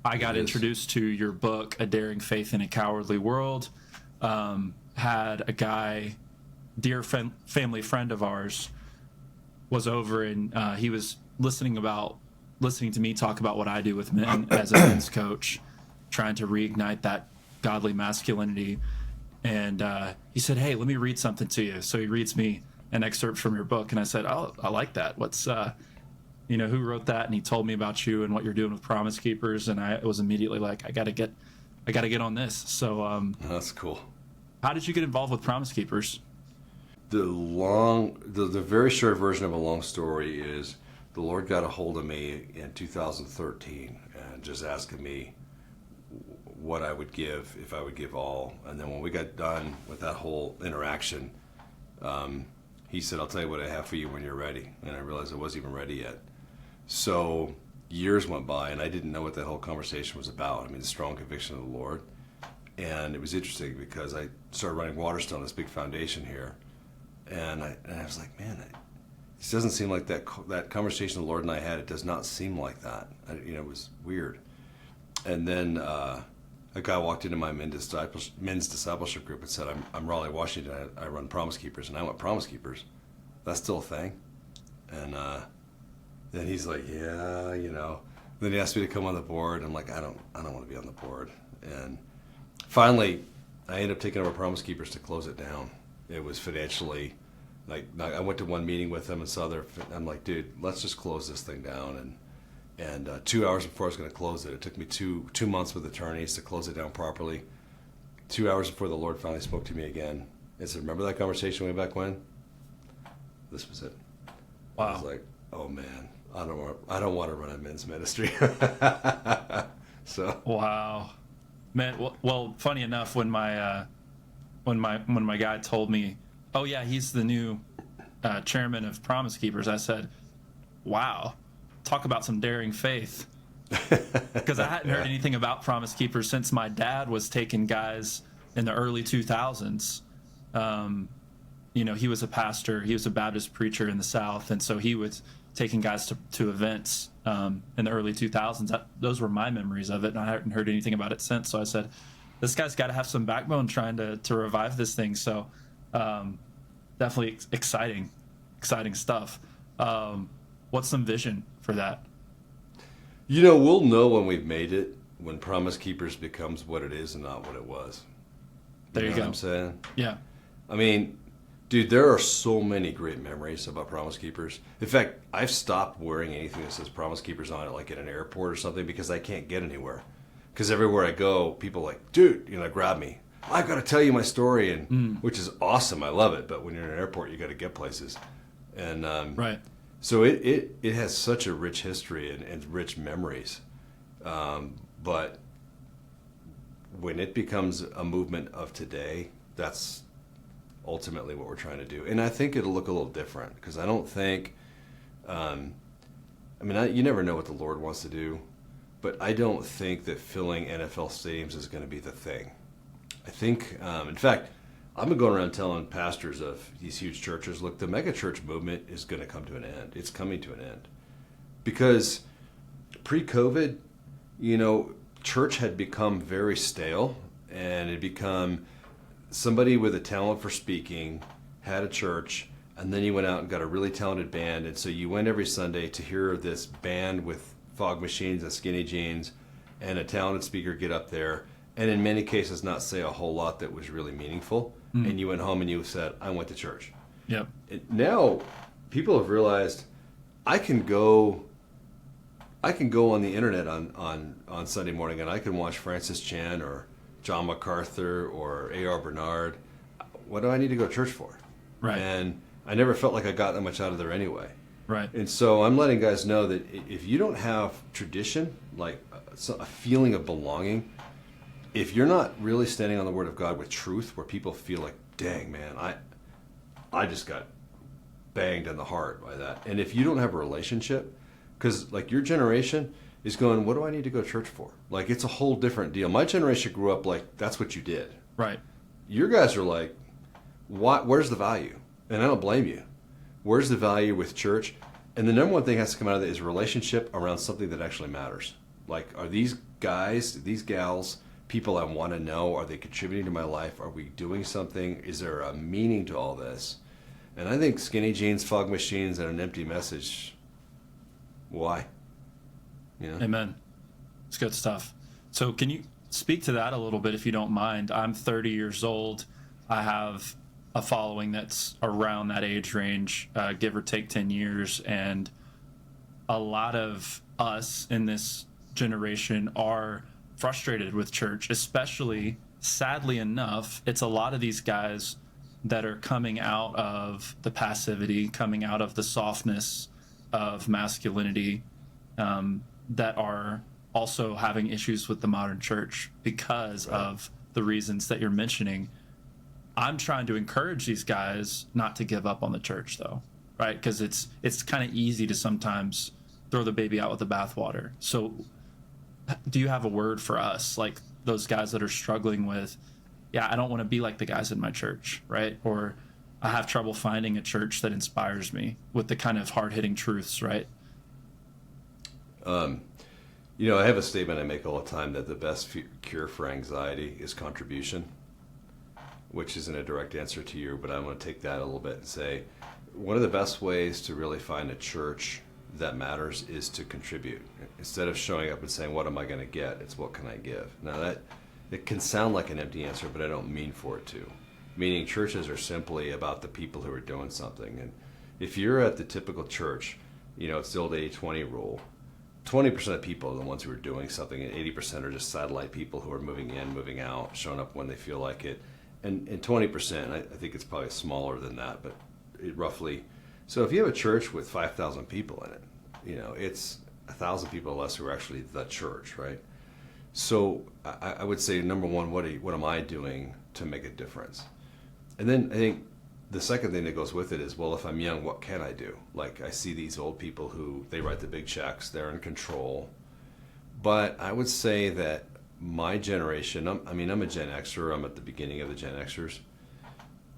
I got introduced to your book, A Daring Faith in a Cowardly World. Had a guy, dear family friend of ours, was over, and he was listening to me talk about what I do with men as a men's coach, trying to reignite that godly masculinity. And he said, "Hey, let me read something to you." So he reads me an excerpt from your book, and I said, "Oh, I like that. What's who wrote that?" And he told me about you and what you're doing with Promise Keepers, and I was immediately like, I gotta get on this. So that's cool. How did you get involved with Promise Keepers? The very short version of a long story is the Lord got a hold of me in 2013 and just asking me what I would give if I would give all. And then when we got done with that whole interaction, he said, "I'll tell you what I have for you when you're ready." And I realized I wasn't even ready yet. So years went by and I didn't know what that whole conversation was about. I mean, the strong conviction of the Lord. And it was interesting because I started running Waterstone, this big foundation here. And I was like, man, this doesn't seem like that conversation the Lord and I had. It does not seem like that. It was weird. And then a guy walked into my men's discipleship group and said, I'm Raleigh, Washington. I run Promise Keepers. And I went, Promise Keepers? That's still a thing? And then he's like, yeah, Then he asked me to come on the board. I'm like, I don't want to be on the board. And finally, I ended up taking over Promise Keepers to close it down. It was financially, I went to one meeting with them and saw I'm like, dude, let's just close this thing down. And 2 hours before I was going to close it, it took me two months with attorneys to close it down properly. 2 hours before the Lord finally spoke to me again and said, remember that conversation way back when? This was it. Wow. I was like, oh man, I don't want to run a men's ministry. So. Wow. Man, well, funny enough, when my guy told me, "Oh yeah, he's the new chairman of Promise Keepers," I said, "Wow, talk about some daring faith," because I hadn't heard anything about Promise Keepers since my dad was taking guys in the early 2000s. He was a pastor, he was a Baptist preacher in the South, and so he was taking guys to events in the early 2000s. Those were my memories of it, and I hadn't heard anything about it since. So I said, this guy's got to have some backbone trying to revive this thing. So definitely exciting stuff. What's some vision for that? We'll know when we've made it, when Promise Keepers becomes what it is and not what it was. There you go. What I'm saying? Yeah. I mean, dude, there are so many great memories about Promise Keepers. In fact, I've stopped wearing anything that says Promise Keepers on it, like at an airport or something, because I can't get anywhere. Because everywhere I go, people are like, dude, grab me. I've got to tell you my story, and which is awesome. I love it. But when you're in an airport, you got to get places. And right. So it has such a rich history and rich memories. But when it becomes a movement of today, that's ultimately what we're trying to do. And I think it'll look a little different, because I don't think, you never know what the Lord wants to do, but I don't think that filling NFL stadiums is going to be the thing. I think, in fact, I've been going around telling pastors of these huge churches, look, the mega church movement is going to come to an end. It's coming to an end. Because pre-COVID, church had become very stale, and it had become somebody with a talent for speaking had a church, and then you went out and got a really talented band, and so you went every Sunday to hear this band with fog machines and skinny jeans and a talented speaker get up there, and in many cases not say a whole lot that was really meaningful. And you went home and you said, I went to church. Yep. Now people have realized I can go on the internet on Sunday morning, and I can watch Francis Chan or John MacArthur or A.R. Bernard. What do I need to go to church for? Right. And I never felt like I got that much out of there anyway. Right. And so I'm letting guys know that if you don't have tradition, like a feeling of belonging, if you're not really standing on the Word of God with truth, where people feel like, dang, man, I just got banged in the heart by that. And if you don't have a relationship, because like your generation is going, what do I need to go to church for? Like, it's a whole different deal. My generation grew up like, that's what you did. Right. Your guys are like, where's the value? And I don't blame you. Where's the value with church? And the number one thing has to come out of it is relationship around something that actually matters. Like, are these guys, these gals, people I want to know? Are they contributing to my life? Are we doing something? Is there a meaning to all this? And I think skinny jeans, fog machines, and an empty message. Why? You know? Amen. It's good stuff. So can you speak to that a little bit, if you don't mind? I'm 30 years old. I have a following that's around that age range, give or take 10 years. And a lot of us in this generation are frustrated with church, especially, sadly enough, it's a lot of these guys that are coming out of the passivity, coming out of the softness of masculinity, that are also having issues with the modern church because of the reasons that you're mentioning. I'm trying to encourage these guys not to give up on the church, though, right? Because it's kind of easy to sometimes throw the baby out with the bathwater. So do you have a word for us, like those guys that are struggling with, I don't want to be like the guys in my church, right? Or I have trouble finding a church that inspires me with the kind of hard-hitting truths, right? You know, I have a statement I make all the time that the best cure for anxiety is contribution, which isn't a direct answer to you, but I'm going to take that a little bit and say one of the best ways to really find a church that matters is to contribute. Instead of showing up and saying, what am I going to get? It's what can I give? Now that it can sound like an empty answer, but I don't mean for it to. Meaning churches are simply about the people who are doing something. And if you're at the typical church, you know, it's the old 80-20 rule. 20% of people are the ones who are doing something, and 80% are just satellite people who are moving in, moving out, showing up when they feel like it. And 20%, I think it's probably smaller than that, but it roughly. So if you have a church with 5,000 people in it, you know, it's 1,000 people less who are actually the church, right? So I would say, number one, what am I doing to make a difference? And then I think the second thing that goes with it is, well, if I'm young, what can I do? Like, I see these old people who, they write the big checks, they're in control. But I would say that my generation, I'm a Gen Xer, I'm at the beginning of the Gen Xers.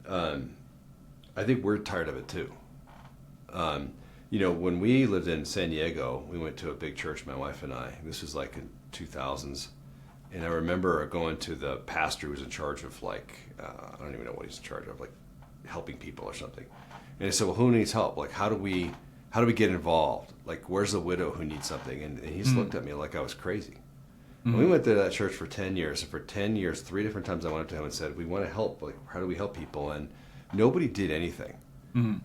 I think we're tired of it too. You know, when we lived in San Diego, we went to a big church, my wife and I. This was like in 2000s. And I remember going to the pastor who was in charge of I don't even know what he's in charge of, like helping people or something. And he said, well, who needs help? Like, how do we get involved? Like, where's the widow who needs something? And he just looked at me like I was crazy. And we went to that church for 10 years. And for 10 years, 3 different times I went up to him and said, we want to help. Like, how do we help people? And nobody did anything.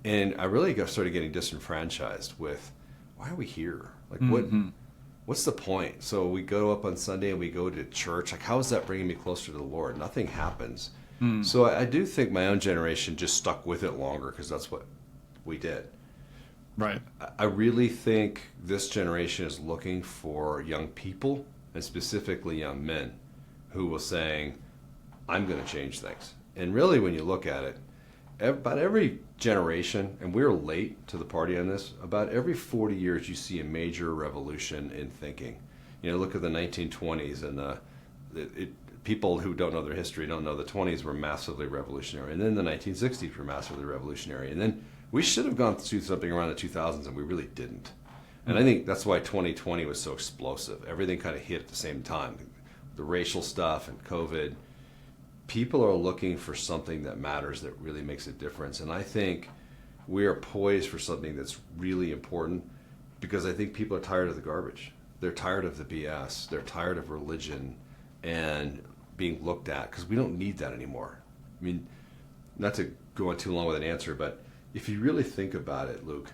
And I really started getting disenfranchised with, why are we here? Like, what's the point? So we go up on Sunday and we go to church. Like, how is that bringing me closer to the Lord? Nothing happens. So I do think my own generation just stuck with it longer because that's what we did. Right. I really think this generation is looking for young people, and specifically young men, who will saying, I'm going to change things. And really, when you look at it, about every generation, and we're late to the party on this, about every 40 years you see a major revolution in thinking. You know, look at the 1920s, and people who don't know their history don't know the 20s were massively revolutionary, and then the 1960s were massively revolutionary, and then we should have gone through something around the 2000s, and we really didn't. And I think that's why 2020 was so explosive. Everything kind of hit at the same time. The racial stuff and COVID. People are looking for something that matters, that really makes a difference. And I think we are poised for something that's really important, because I think people are tired of the garbage. They're tired of the BS. They're tired of religion and being looked at, because we don't need that anymore. I mean, not to go on too long with an answer, but if you really think about it, Luke,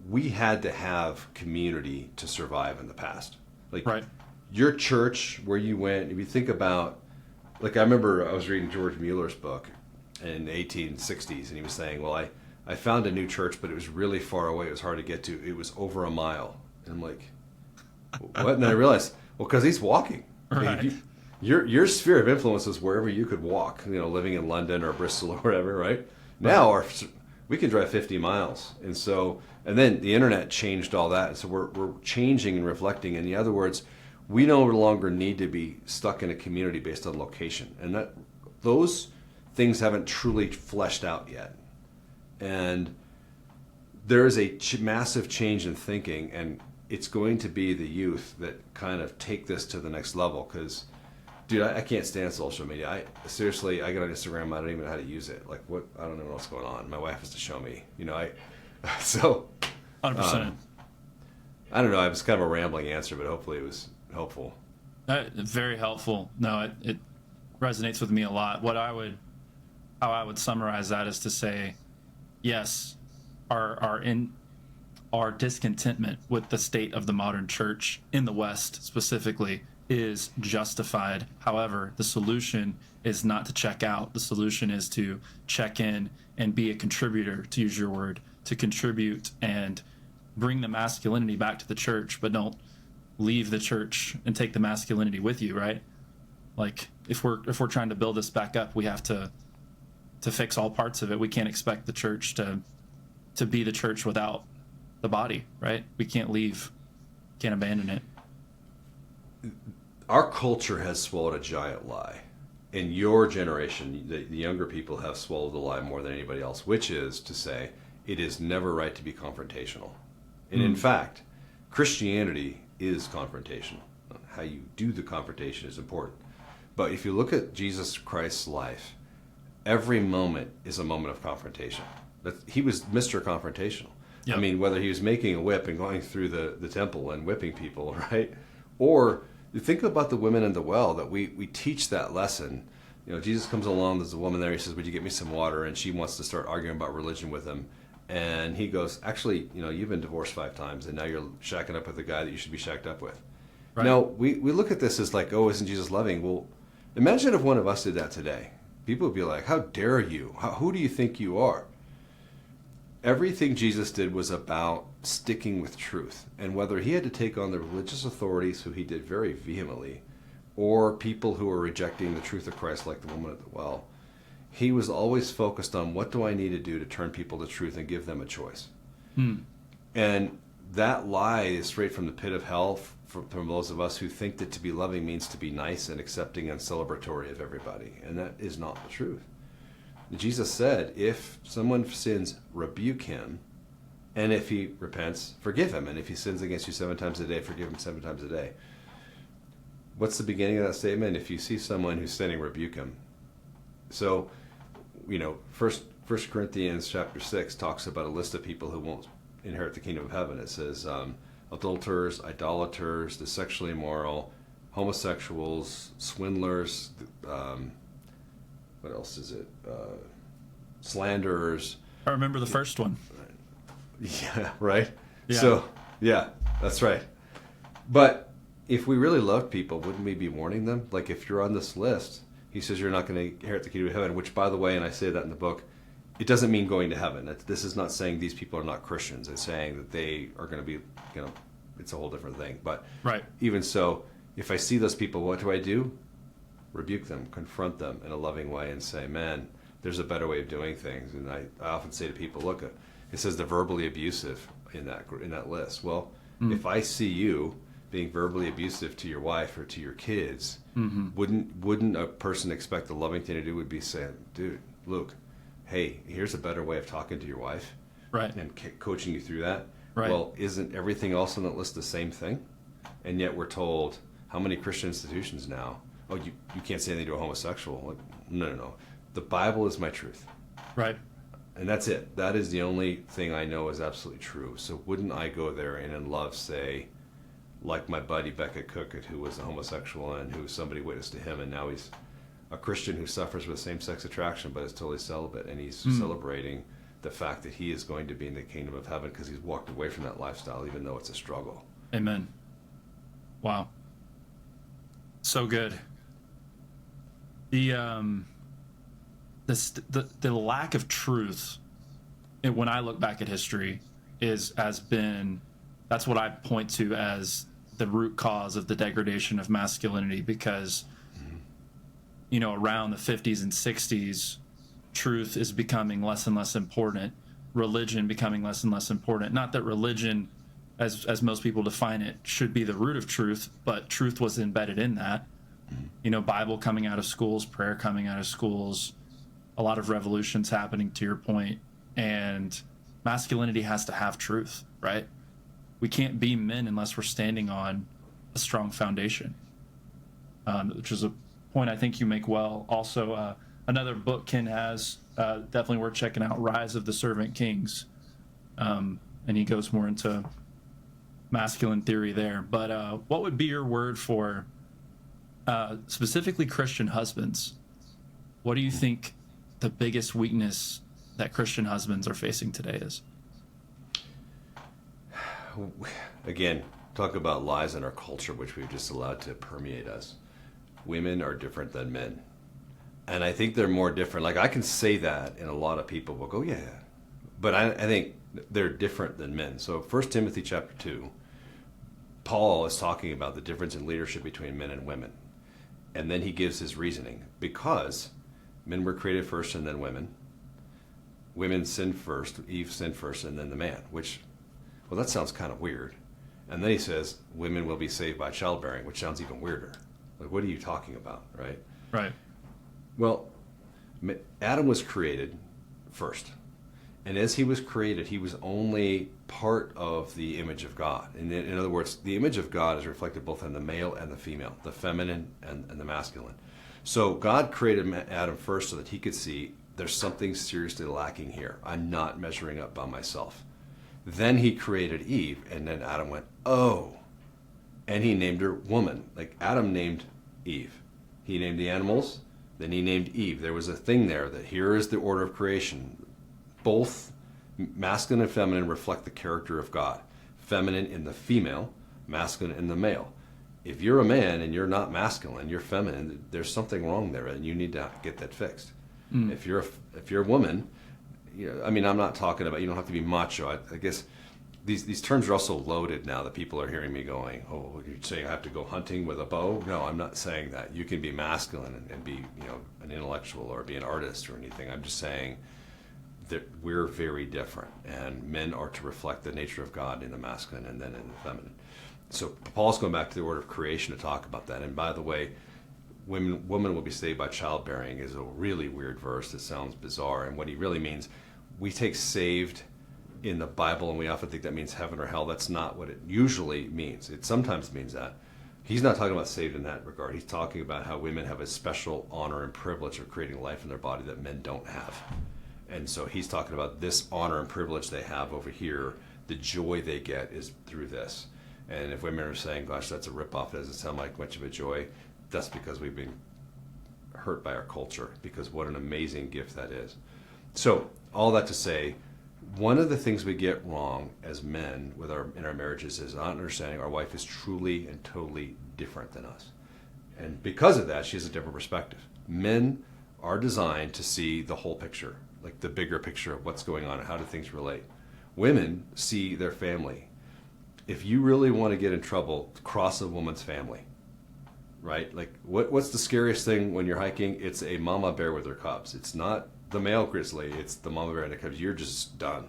we had to have community to survive in the past. Like, right. Your church, where you went, if you think about, like, I remember I was reading George Mueller's book in the 1860s, and he was saying, well, I found a new church, but it was really far away. It was hard to get to. It was over a mile. And I'm like, what? And then I realized, well, because he's walking. Right. I mean, your sphere of influence is wherever you could walk, you know, living in London or Bristol or whatever, right? Now we can drive 50 miles. And then the internet changed all that. And so we're changing and reflecting. In other words, we no longer need to be stuck in a community based on location. And those things haven't truly fleshed out yet. And there is a massive change in thinking. And it's going to be the youth that kind of take this to the next level. Because, dude, I can't stand social media. I seriously, I get on Instagram, I don't even know how to use it. Like, what? I don't know what's going on. My wife has to show me. So 100%. I don't know. It was kind of a rambling answer, but hopefully it was helpful. Very helpful. No, it resonates with me a lot. How I would summarize that is to say, yes, our discontentment with the state of the modern church in the West specifically is justified. However, the solution is not to check out. The solution is to check in and be a contributor, to use your word, to contribute and bring the masculinity back to the church, but don't leave the church and take the masculinity with you, right? Like, if we're trying to build this back up, we have to fix all parts of it. We can't expect the church to be the church without the body, right? We can't abandon it. Our culture has swallowed a giant lie. In your generation, the younger people have swallowed the lie more than anybody else, which is to say, it is never right to be confrontational. And in fact, Christianity is confrontational. How you do the confrontation is important. But if you look at Jesus Christ's life, every moment is a moment of confrontation. He was Mr. Confrontational. Yep. I mean, whether he was making a whip and going through the temple and whipping people, right? Or you think about the women in the well, that we teach that lesson. Jesus comes along, there's a woman there, he says, would you get me some water? And she wants to start arguing about religion with him. And he goes, actually, you've been divorced 5 times, and now you're shacking up with a guy that you should be shacked up with. Right. Now, we look at this as like, oh, isn't Jesus loving? Well, imagine if one of us did that today. People would be like, how dare you? Who do you think you are? Everything Jesus did was about sticking with truth. And whether he had to take on the religious authorities, who he did very vehemently, or people who were rejecting the truth of Christ, like the woman at the well, he was always focused on, what do I need to do to turn people to truth and give them a choice? And that lie is straight from the pit of hell from those of us who think that to be loving means to be nice and accepting and celebratory of everybody. And that is not the truth. Jesus said, if someone sins, rebuke him. And if he repents, forgive him. And if he sins against you 7 times a day, forgive him 7 times a day. What's the beginning of that statement? If you see someone who's sinning, rebuke him. So, First Corinthians chapter 6 talks about a list of people who won't inherit the kingdom of heaven. It says adulterers, idolaters, the sexually immoral, homosexuals, swindlers, what else is it? Slanderers. I remember the first one. Yeah, right? Yeah. So, yeah, that's right. But if we really loved people, wouldn't we be warning them? Like, if you're on this list, he says you're not going to inherit the kingdom of heaven, which, by the way, and I say that in the book, it doesn't mean going to heaven. This is not saying these people are not Christians. It's saying that they are going to be, it's a whole different thing. But right. Even so, if I see those people, what do? Rebuke them, confront them in a loving way and say, man, there's a better way of doing things. And I often say to people, look, it says the verbally abusive in that list. Well, if I see you being verbally abusive to your wife or to your kids, wouldn't a person expect the loving thing to do would be saying, dude, Luke, hey, here's a better way of talking to your wife, right? And coaching you through that. Right. Well, isn't everything else on that list the same thing? And yet we're told, how many Christian institutions now, oh, you can't say anything to a homosexual. Like, no. The Bible is my truth. Right. And that's it. That is the only thing I know is absolutely true. So wouldn't I go there and in love say, like my buddy Beckett Cook, who was a homosexual and who somebody witnessed to him, and now he's a Christian who suffers with same-sex attraction but is totally celibate, and he's celebrating the fact that he is going to be in the kingdom of heaven because he's walked away from that lifestyle, even though it's a struggle. Amen. Wow. So good. The lack of truth, when I look back at history, that's what I point to as the root cause of the degradation of masculinity, because around the 50s and 60s, truth is becoming less and less important, religion becoming less and less important. Not that religion, as most people define it, should be the root of truth, but truth was embedded in that. Bible coming out of schools, prayer coming out of schools, a lot of revolutions happening, to your point, and masculinity has to have truth, right? we can't be men unless we're standing on a strong foundation, which is a point I think you make well. Also, another book Ken has, definitely worth checking out, Rise of the Servant Kings. And he goes more into masculine theory there. But what would be your word for specifically Christian husbands? What do you think the biggest weakness that Christian husbands are facing today is? Again, talk about lies in our culture, which we've just allowed to permeate us. Women are different than men. And I think they're more different. Like, I can say that, and a lot of people will go, yeah. But I think they're different than men. So 1 Timothy chapter 2, Paul is talking about the difference in leadership between men and women. And then he gives his reasoning. Because men were created first and then women. Women sinned first, Eve sinned first, and then the man, which, well, that sounds kind of weird. And then he says, women will be saved by childbearing, which sounds even weirder. Like, what are you talking about, right? Right. Well, Adam was created first. And as he was created, he was only part of the image of God. In other words, the image of God is reflected both in the male and the female, the feminine and the masculine. So God created Adam first so that he could see there's something seriously lacking here. I'm not measuring up by myself. Then he created Eve, and then Adam went, oh. And he named her woman. Like, Adam named Eve. He named the animals, then he named Eve. There was a thing there that here is the order of creation. Both masculine and feminine reflect the character of God. Feminine in the female, masculine in the male. If you're a man and you're not masculine, you're feminine, there's something wrong there, and you need to get that fixed. If you're a woman, I mean, I'm not talking about, you don't have to be macho. I guess these terms are also loaded now that people are hearing me going, oh, you're saying I have to go hunting with a bow? No, I'm not saying that. You can be masculine and be, an intellectual or be an artist or anything. I'm just saying that we're very different, and men are to reflect the nature of God in the masculine and then in the feminine. So Paul's going back to the order of creation to talk about that. And by the way, women will be saved by childbearing is a really weird verse that sounds bizarre. And what he really means, we take saved in the Bible and we often think that means heaven or hell. That's not what it usually means. It sometimes means that. He's not talking about saved in that regard. He's talking about how women have a special honor and privilege of creating life in their body that men don't have. And so he's talking about this honor and privilege they have over here. The joy they get is through this. And if women are saying, gosh, that's a ripoff, it doesn't sound like much of a joy, that's because we've been hurt by our culture, because what an amazing gift that is. So all that to say, one of the things we get wrong as men in our marriages is not understanding our wife is truly and totally different than us. And because of that, she has a different perspective. Men are designed to see the whole picture, like the bigger picture of what's going on and how do things relate. Women see their family. If you really want to get in trouble, cross a woman's family, right? Like, what's the scariest thing when you're hiking? It's a mama bear with her cubs. It's not the male grizzly, it's the mama bear and the cubs. You're just done.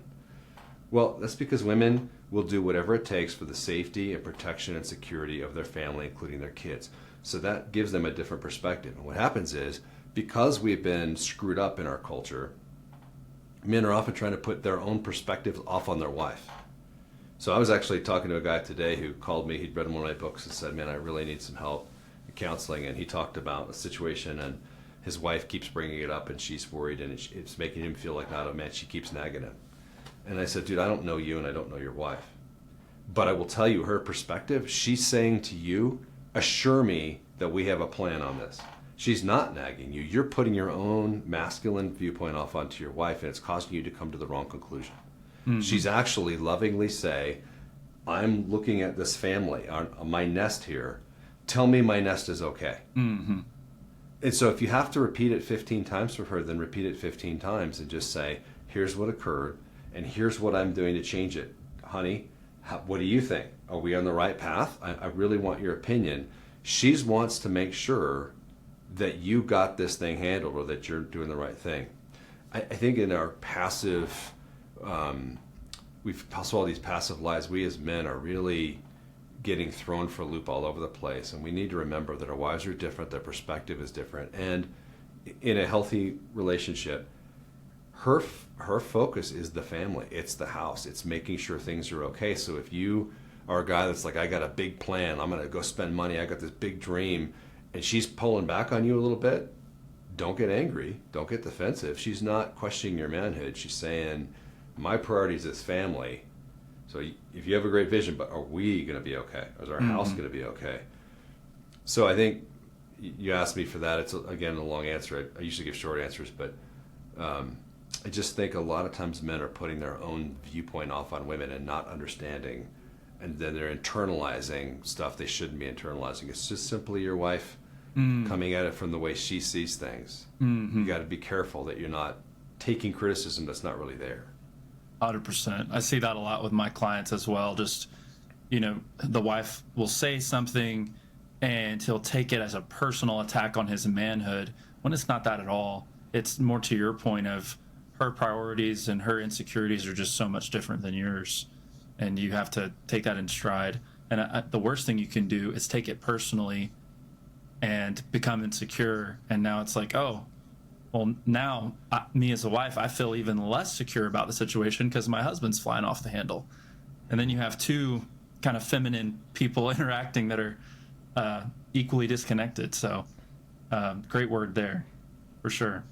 Well, that's because women will do whatever it takes for the safety and protection and security of their family, including their kids. So that gives them a different perspective. And what happens is, because we've been screwed up in our culture, men are often trying to put their own perspectives off on their wife. So I was actually talking to a guy today who called me. He'd read one of my books and said, man, I really need some help in counseling. And he talked about a situation, and his wife keeps bringing it up, and she's worried, and it's making him feel like not a man. She keeps nagging him. And I said, dude, I don't know you, and I don't know your wife. But I will tell you her perspective. She's saying to you, assure me that we have a plan on this. She's not nagging you. You're putting your own masculine viewpoint off onto your wife, and it's causing you to come to the wrong conclusion. Mm-hmm. She's actually lovingly say, I'm looking at this family, on my nest here. Tell me my nest is okay. Mm-hmm. And so if you have to repeat it 15 times for her, then repeat it 15 times and just say, here's what occurred, and here's what I'm doing to change it. Honey, what do you think? Are we on the right path? I really want your opinion. She wants to make sure that you got this thing handled or that you're doing the right thing. I think in our passive, we've saw all these passive lies. We as men are really getting thrown for a loop all over the place. And we need to remember that our wives are different, their perspective is different. And in a healthy relationship, her focus is the family. It's the house. It's making sure things are okay. So if you are a guy that's like, I got a big plan, I'm going to go spend money, I got this big dream, and she's pulling back on you a little bit, don't get angry. Don't get defensive. She's not questioning your manhood. She's saying, my priority is this family. So if you have a great vision, but are we going to be okay? Is our house going to be okay? So I think you asked me for that. It's, again, a long answer. I usually give short answers, but I just think a lot of times men are putting their own viewpoint off on women and not understanding, and then they're internalizing stuff they shouldn't be internalizing. It's just simply your wife coming at it from the way she sees things. You got to be careful that you're not taking criticism that's not really there. 100%. I see that a lot with my clients as well. Just, the wife will say something and he'll take it as a personal attack on his manhood when it's not that at all. It's more to your point of her priorities and her insecurities are just so much different than yours. And you have to take that in stride. And the worst thing you can do is take it personally and become insecure. And now it's like, oh, well, now me as a wife, I feel even less secure about the situation because my husband's flying off the handle. And then you have two kind of feminine people interacting that are equally disconnected. So great word there, for sure.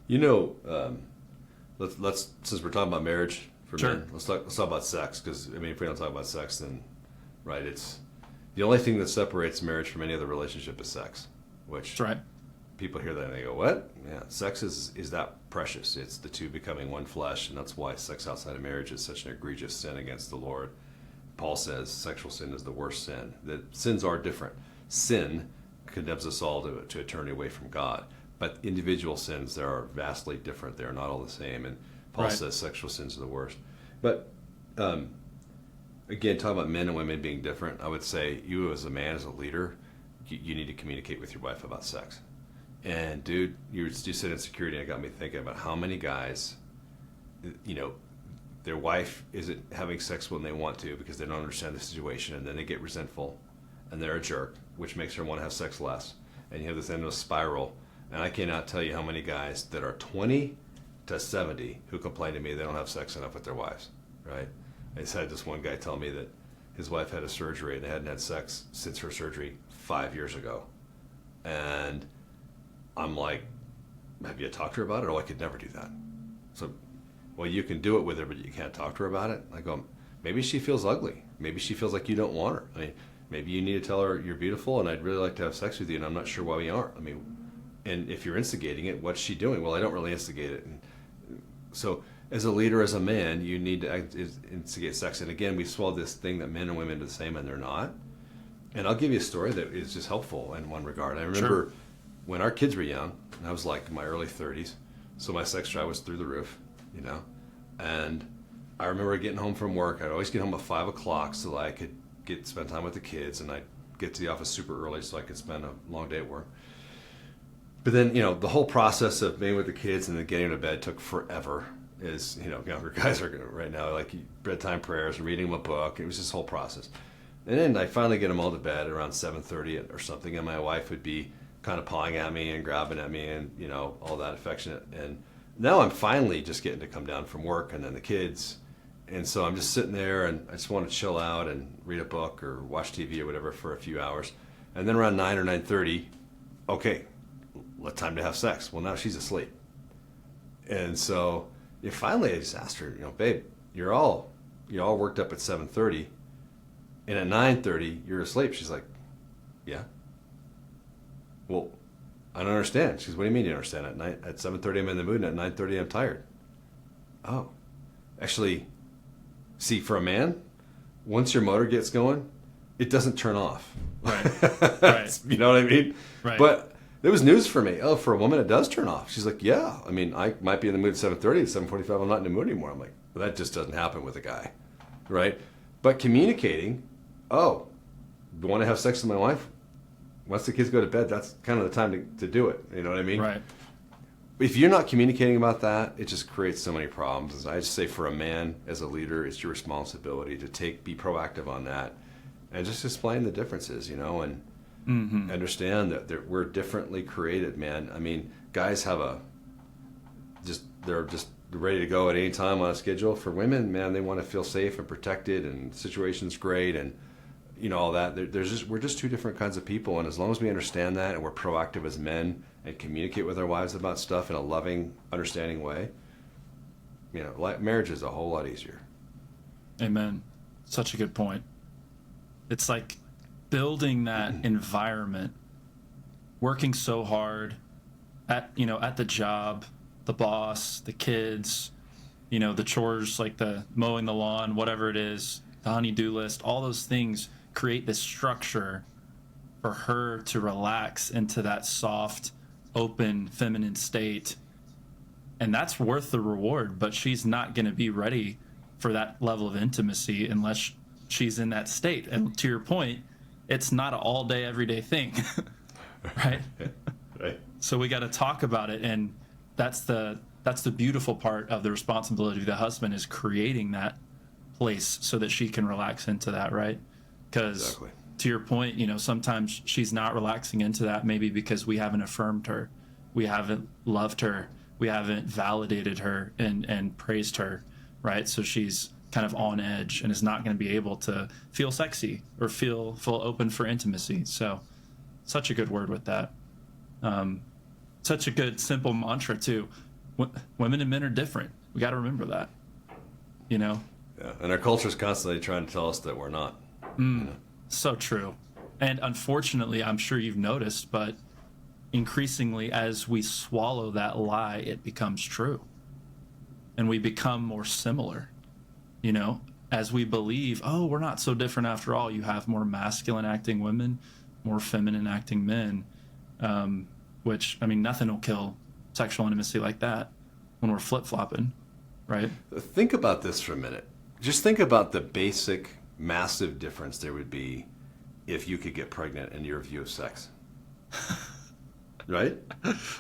Let's since we're talking about marriage for Sure. men, let's talk about sex, because if we don't talk about sex, then it's the only thing that separates marriage from any other relationship is sex. Which That's right. people hear that and they go, what? Yeah, sex is that precious. It's the two becoming one flesh, and that's why sex outside of marriage is such an egregious sin against the Lord. Paul says sexual sin is the worst sin. That sins are different. Sin condemns us all to eternity away from God. But individual sins, they are vastly different. They are not all the same. And Paul says sexual sins are the worst. But again, talking about men and women being different, I would say you as a man, as a leader, you need to communicate with your wife about sex. And dude, you said insecurity, and it got me thinking about how many guys, their wife isn't having sex when they want to because they don't understand the situation, and then they get resentful, and they're a jerk, which makes her want to have sex less. And you have this endless spiral. And I cannot tell you how many guys that are 20 to 70 who complain to me they don't have sex enough with their wives, right? I just had this one guy tell me that his wife had a surgery and they hadn't had sex since her surgery 5 years ago. And I'm like, have you talked to her about it? Oh, I could never do that. So, well, you can do it with her, but you can't talk to her about it? I go, maybe she feels ugly. Maybe she feels like you don't want her. I mean, maybe you need to tell her you're beautiful and I'd really like to have sex with you, and I'm not sure why we aren't. I mean, and if you're instigating it, what's she doing? Well, I don't really instigate it. And so as a leader, as a man, you need to instigate sex. And again, we swallow this thing that men and women are the same, and they're not. AndLl give you a story that is just helpful in one regard. I remember when our kids were young, and I was like in my early 30s, so my sex drive was through the roof, And I remember getting home from work. I'd always get home at 5 o'clock so that I could spend time with the kids, and I'd get to the office super early so I could spend a long day at work. But then, the whole process of being with the kids and then getting to bed took forever. As younger guys are right now, like bedtime prayers and reading them a book. It was this whole process. And then I finally get them all to bed around 7:30 or something, and my wife would be kind of pawing at me and grabbing at me and, all that affectionate. And now I'm finally just getting to come down from work and then the kids. And so I'm just sitting there and I just want to chill out and read a book or watch TV or whatever for a few hours. And then around 9 or 9:30, okay, time to have sex. Well, now she's asleep. And so finally I just asked her, babe, you're all worked up at 7:30 and at 9:30 you're asleep. She's like, yeah. Well, I don't understand. She goes, what do you mean you don't understand? At 7:30 I'm in the mood, and at 9:30 I'm tired. Oh, actually, see, for a man, once your motor gets going, it doesn't turn off. Right. You know what I mean? Right. But it was news for me. Oh, for a woman, it does turn off. She's like, yeah. I mean, I might be in the mood at 7:30. At 7:45, I'm not in the mood anymore. I'm like, well, that just doesn't happen with a guy, right? But communicating, oh, do you want to have sex with my wife? Once the kids go to bed, that's kind of the time to do it. You know what I mean? Right. If you're not communicating about that, it just creates so many problems. As I just say, for a man, as a leader, it's your responsibility to be proactive on that and just explain the differences, and understand that we're differently created, man. I mean, guys have they're just ready to go at any time on a schedule. For women, man, they want to feel safe and protected, and the situation's great, and all that. We're just two different kinds of people, and as long as we understand that and we're proactive as men and communicate with our wives about stuff in a loving, understanding way, marriage is a whole lot easier. Amen. Such a good point. It's like building that environment, working so hard at the job, the boss, the kids, the chores, like the mowing the lawn, whatever it is, the honey-do list, all those things create this structure for her to relax into that soft, open, feminine state. And that's worth the reward, but she's not going to be ready for that level of intimacy unless she's in that state. And to your point, it's not an all-day, everyday thing, right? Right. So we got to talk about it, and that's the beautiful part of the responsibility of the husband, is creating that place so that she can relax into that, right? Because exactly. To your point, sometimes she's not relaxing into that, maybe because we haven't affirmed her, we haven't loved her, we haven't validated her and praised her, right? So she's kind of on edge and is not going to be able to feel sexy or feel open for intimacy. So such a good word with that. Such a good, simple mantra too. Women and men are different. We got to remember that, Yeah, and our culture's constantly trying to tell us that we're not. So true. And unfortunately, I'm sure you've noticed, but increasingly as we swallow that lie, it becomes true. And we become more similar, as we believe, oh, we're not so different after all. You have more masculine acting women, more feminine acting men, which, nothing will kill sexual intimacy like that when we're flip-flopping, right? Think about this for a minute. Just think about the basic, massive difference there would be if you could get pregnant in your view of sex. Right?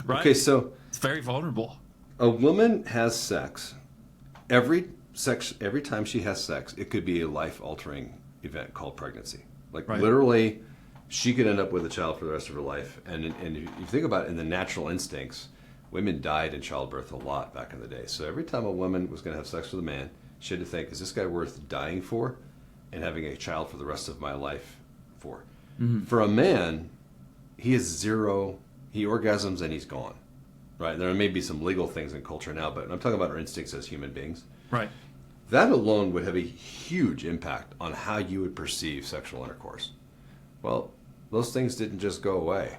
Right. Okay, so it's very vulnerable. A woman has sex. Every time she has sex, it could be a life-altering event called pregnancy. Like right. Literally, she could end up with a child for the rest of her life. And if you think about it, in the natural instincts, women died in childbirth a lot back in the day. So every time a woman was going to have sex with a man, she had to think, is this guy worth dying for and having a child for the rest of my life for? Mm-hmm. For a man, he is zero. He orgasms and he's gone. Right? There may be some legal things in culture now, but I'm talking about our instincts as human beings. Right. That alone would have a huge impact on how you would perceive sexual intercourse. Well, those things didn't just go away.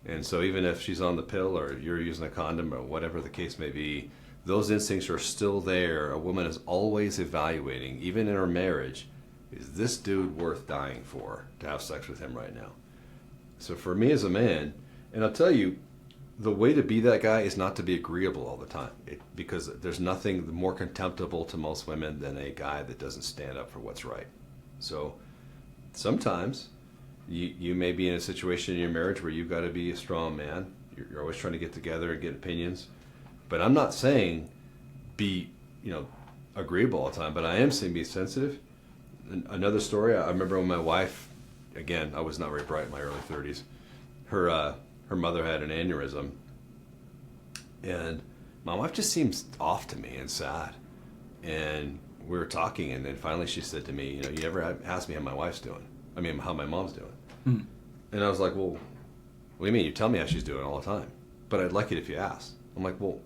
And so even if she's on the pill or you're using a condom or whatever the case may be, those instincts are still there. A woman is always evaluating, even in her marriage, is this dude worth dying for to have sex with him right now? So for me as a man, and I'll tell you, the way to be that guy is not to be agreeable all the time, because there's nothing more contemptible to most women than a guy that doesn't stand up for what's right. So sometimes you may be in a situation in your marriage where you've got to be a strong man. You're always trying to get together and get opinions. But I'm not saying be agreeable all the time, but I am saying be sensitive. Another story, I remember when my wife, again, I was not very bright in my early 30s, her mother had an aneurysm, and my wife just seems off to me and sad. And we were talking, and then finally she said to me, you never asked me how my wife's doing. How my mom's doing. Mm. And I was like, well, what do you mean? You tell me how she's doing all the time, but I'd like it if you asked. I'm like, well,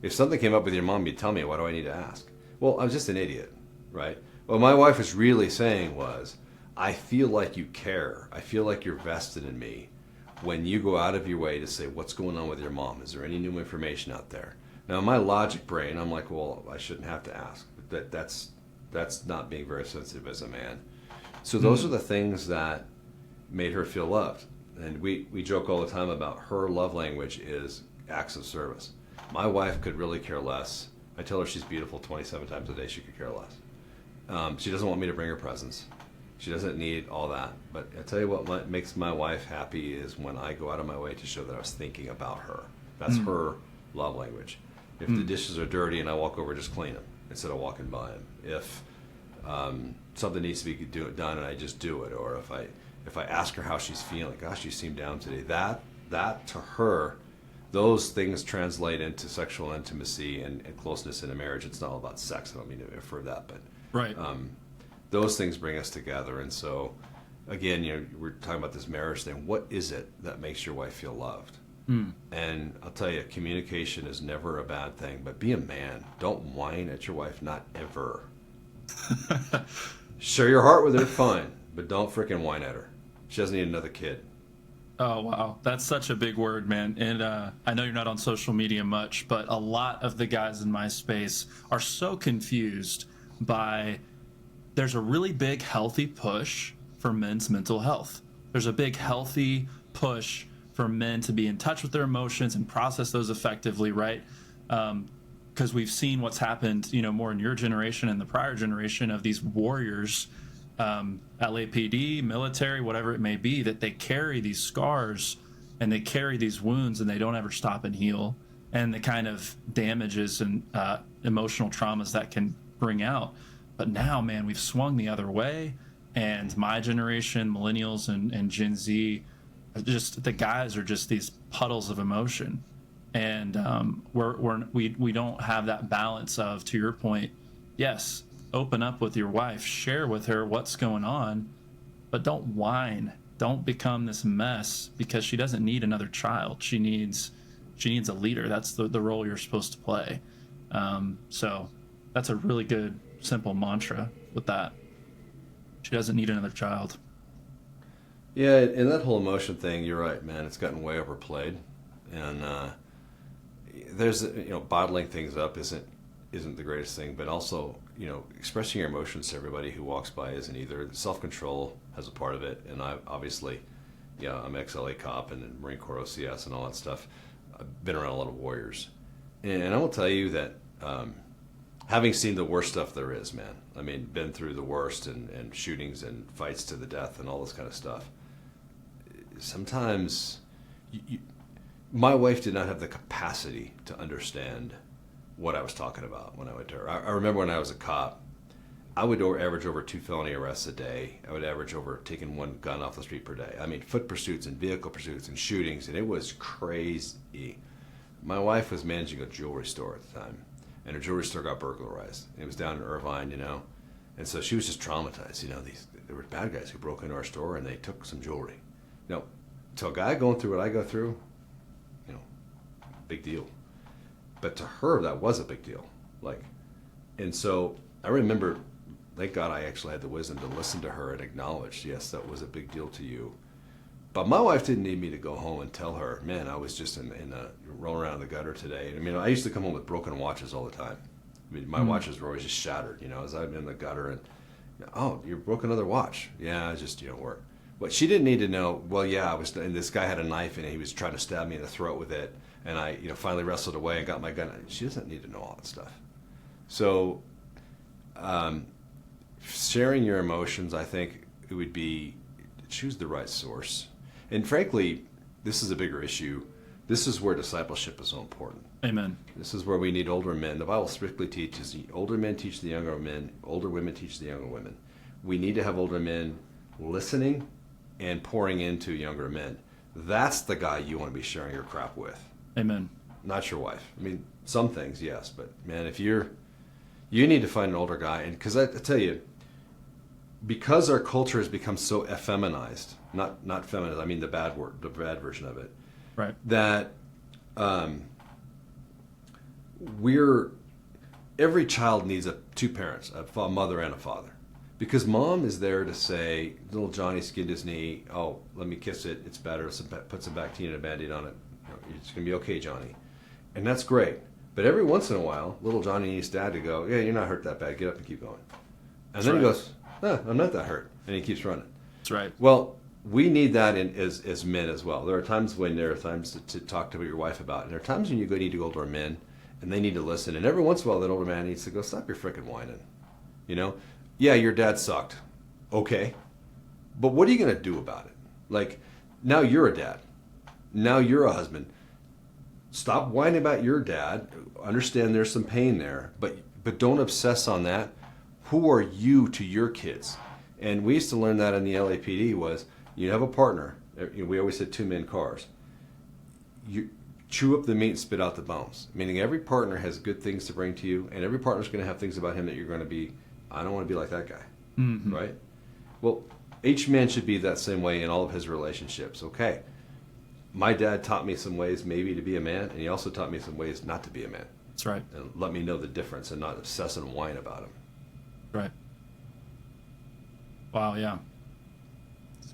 if something came up with your mom, you'd tell me. Why do I need to ask? Well, I'm just an idiot, right? What my wife was really saying was, I feel like you care. I feel like you're vested in me when you go out of your way to say, what's going on with your mom? Is there any new information out there? Now, in my logic brain, I'm like, well, I shouldn't have to ask. That's not being very sensitive as a man. So those are the things that made her feel loved. And we joke all the time about her love language is acts of service. My wife could really care less. I tell her she's beautiful 27 times a day. She could care less. She doesn't want me to bring her presents. She doesn't need all that. But I tell you what makes my wife happy is when I go out of my way to show that I was thinking about her. That's her love language. If the dishes are dirty and I walk over, just clean them instead of walking by them. If something needs to be done and I just do it, or if I ask her how she's feeling, gosh, you seem down today. That to her, those things translate into sexual intimacy and closeness in a marriage. It's not all about sex. I don't mean to refer to that, but Right. those things bring us together. And so, again, we're talking about this marriage thing. What is it that makes your wife feel loved? And I'll tell you, communication is never a bad thing, but be a man. Don't whine at your wife, not ever. Share your heart with her, fine, but don't freaking whine at her. She doesn't need another kid. Oh, wow. That's such a big word, man. And I know you're not on social media much, but a lot of the guys in my space are so confused by there's a really big, healthy push for men's mental health. There's a big, healthy push for men to be in touch with their emotions and process those effectively, right? Because we've seen what's happened, more in your generation and the prior generation of these warriors, LAPD, military, whatever it may be, that they carry these scars and they carry these wounds and they don't ever stop and heal, and the kind of damages and emotional traumas that can bring out. But now, man, we've swung the other way, and my generation, millennials and Gen Z, just the guys are just these puddles of emotion. And we don't have that balance of, to your point, yes, open up with your wife, share with her what's going on, but don't whine. Don't become this mess, because she doesn't need another child. She needs a leader. That's the role you're supposed to play. So that's a really good, simple mantra with that. She doesn't need another child. Yeah, and that whole emotion thing, you're right, man. It's gotten way overplayed, and there's bottling things up isn't the greatest thing, but also expressing your emotions to everybody who walks by isn't either. Self-control has a part of it, and I obviously, I'm ex-LA cop and Marine Corps OCS and all that stuff. I've been around a lot of warriors, and I will tell you that having seen the worst stuff there is, man. I mean, been through the worst and shootings and fights to the death and all this kind of stuff. Sometimes my wife did not have the capacity to understand what I was talking about when I went to her. I remember when I was a cop, I would average over 2 felony arrests a day. I would average over taking 1 gun off the street per day. I mean, foot pursuits and vehicle pursuits and shootings, and it was crazy. My wife was managing a jewelry store at the time, and her jewelry store got burglarized. It was down in Irvine, and so she was just traumatized. There were bad guys who broke into our store and they took some jewelry. To a guy going through what I go through, big deal. But to her, that was a big deal. And so I remember, thank God I actually had the wisdom to listen to her and acknowledge, yes, that was a big deal to you. But my wife didn't need me to go home and tell her, man, I was just rolling around in the gutter today. I used to come home with broken watches all the time. My watches were always just shattered, as I'm in the gutter and, oh, you broke another watch. Yeah, I just, work. What she didn't need to know, well, yeah, and this guy had a knife and he was trying to stab me in the throat with it. And I, finally wrestled away and got my gun. She doesn't need to know all that stuff. So, sharing your emotions, I think it would be choose the right source. And frankly, this is a bigger issue. This is where discipleship is so important. Amen. This is where we need older men. The Bible strictly teaches the older men teach the younger men, older women teach the younger women. We need to have older men listening and pouring into younger men. That's the guy you want to be sharing your crap with. Amen. Not your wife. Some things, yes, but man, if you need to find an older guy, and because I tell you, because our culture has become so effeminized, not feminine, I mean the bad version of it, right? That every child needs two parents, a mother and a father, because mom is there to say, little Johnny skinned his knee, oh, let me kiss it, it's better, put some Bactine and a Band-Aid on it. It's going to be okay, Johnny. And that's great. But every once in a while, little Johnny needs dad to go, yeah, you're not hurt that bad. Get up and keep going. And then he goes, I'm not that hurt. And he keeps running. That's right. Well, we need that as men as well. There are times to talk to your wife about. And there are times when you need to go to our men, and they need to listen. And every once in a while, that older man needs to go, stop your frickin' whining. Yeah, your dad sucked. Okay. But what are you going to do about it? Now you're a dad. Now you're a husband. Stop whining about your dad. Understand there's some pain there, but don't obsess on that. Who are you to your kids? And we used to learn that in the LAPD was, you have a partner. We always said 2 men cars. chew up the meat and spit out the bones. Meaning every partner has good things to bring to you, and every partner's going to have things about him that you're going to be, I don't want to be like that guy. Mm-hmm. Right? Well, each man should be that same way in all of his relationships. Okay. My dad taught me some ways maybe to be a man, and he also taught me some ways not to be a man. That's right. And let me know the difference and not obsess and whine about him. Right. Wow, yeah.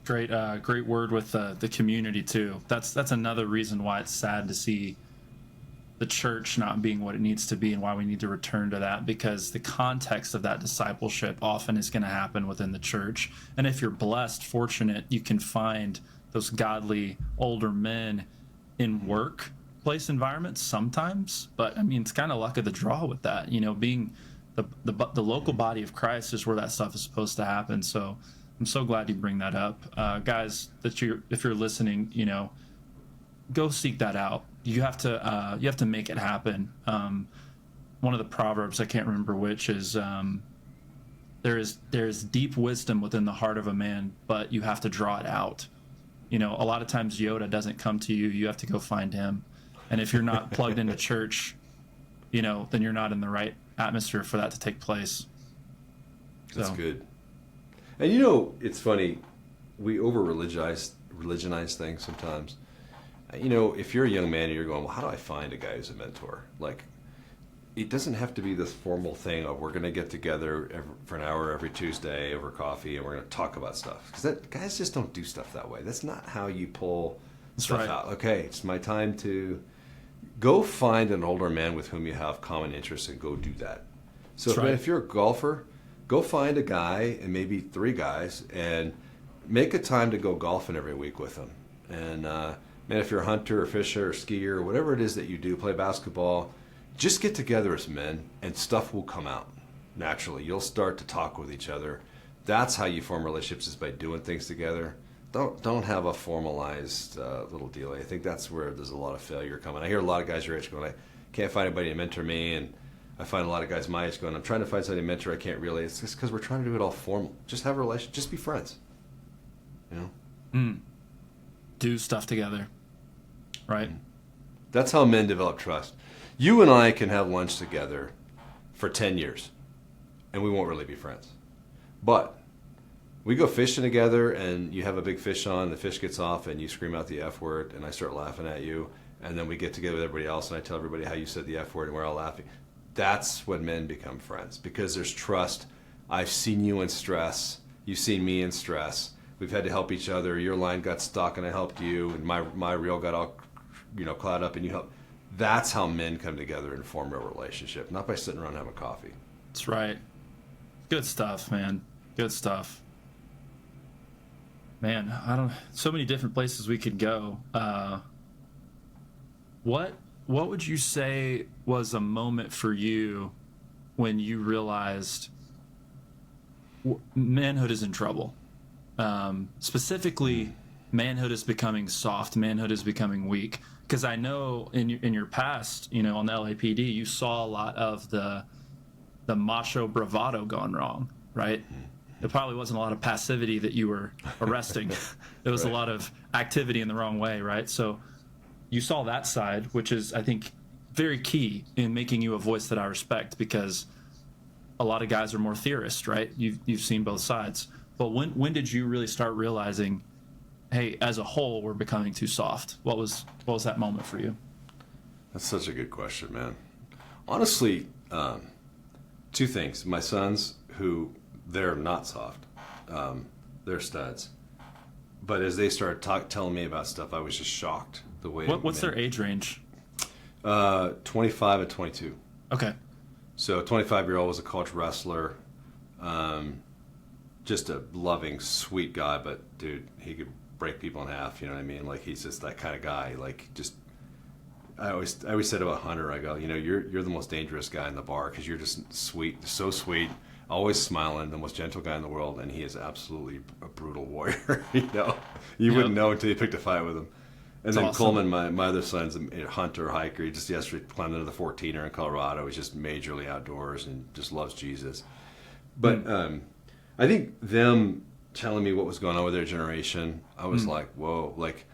Great word with the community too. That's another reason why it's sad to see the church not being what it needs to be, and why we need to return to that, because the context of that discipleship often is going to happen within the church. And if you're blessed, fortunate, you can find those godly older men in workplace environments sometimes. But I mean, it's kind of luck of the draw with that. Being the local body of Christ is where that stuff is supposed to happen. So I'm so glad you bring that up, guys. If you're listening, go seek that out. You have to make it happen. One of the proverbs, I can't remember which, is there is deep wisdom within the heart of a man, but you have to draw it out. A lot of times Yoda doesn't come to you; you have to go find him. And if you're not plugged into church, then you're not in the right atmosphere for that to take place. That's good. And it's funny, we religionize things sometimes. If you're a young man and you're going, well, how do I find a guy who's a mentor? Like, it doesn't have to be this formal thing of we're going to get together for an hour every Tuesday over coffee and we're going to talk about stuff. Because guys just don't do stuff that way. That's not how you pull stuff out. Okay, it's my time to go find an older man with whom you have common interests and go do that. So if you're a golfer, go find a guy and maybe 3 guys and make a time to go golfing every week with them. And man, if you're a hunter or fisher or skier or whatever it is that you do, play basketball, just get together as men and stuff will come out naturally. You'll start to talk with each other. That's how you form relationships, is by doing things together. Don't have a formalized little deal. I think that's where there's a lot of failure coming. I hear a lot of guys your age going, I can't find anybody to mentor me, and I find a lot of guys my age going, I'm trying to find somebody to mentor, I can't really. It's just because we're trying to do it all formal. Just have a relationship. Just be friends. Do stuff together. Right? That's how men develop trust. You and I can have lunch together for 10 years, and we won't really be friends. But we go fishing together, and you have a big fish on, the fish gets off, and you scream out the F word, and I start laughing at you, and then we get together with everybody else, and I tell everybody how you said the F word, and we're all laughing. That's when men become friends, because there's trust. I've seen you in stress. You've seen me in stress. We've had to help each other. Your line got stuck, and I helped you, and my reel got all cloud up, and you helped. That's how men come together and form a relationship, not by sitting around having coffee. That's right. Good stuff, man. Good stuff. Man, so many different places we could go. What would you say was a moment for you when you realized manhood is in trouble? Specifically, manhood is becoming soft. Manhood is becoming weak. Because I know in your past, on the LAPD, you saw a lot of the macho bravado gone wrong, right? It probably wasn't a lot of passivity that you were arresting. It was a lot of activity in the wrong way, right? So you saw that side, which is, I think, very key in making you a voice that I respect, because a lot of guys are more theorists, right? You've seen both sides. But when did you really start realizing, hey, as a whole, we're becoming too soft? What was that moment for you? That's such a good question, man. Honestly, 2 things. My sons, who they're not soft, they're studs. But as they started telling me about stuff, I was just shocked the way. What's their age range? 25 and 22. Okay. So a 25-year-old was a college wrestler, just a loving, sweet guy. But dude, he could break people in half. You know what I mean? Like, he's just that kind of guy. Like, just I always said about Hunter, I go, you're the most dangerous guy in the bar, because you're just sweet, so sweet, always smiling, the most gentle guy in the world, and he is absolutely a brutal warrior. You wouldn't know until you picked a fight with him. And then awesome. Coleman, my other son's a hunter, hiker. He just yesterday climbed into the 14er in Colorado. He's just majorly outdoors and just loves Jesus. But I think them telling me what was going on with their generation, I was like, whoa. Like,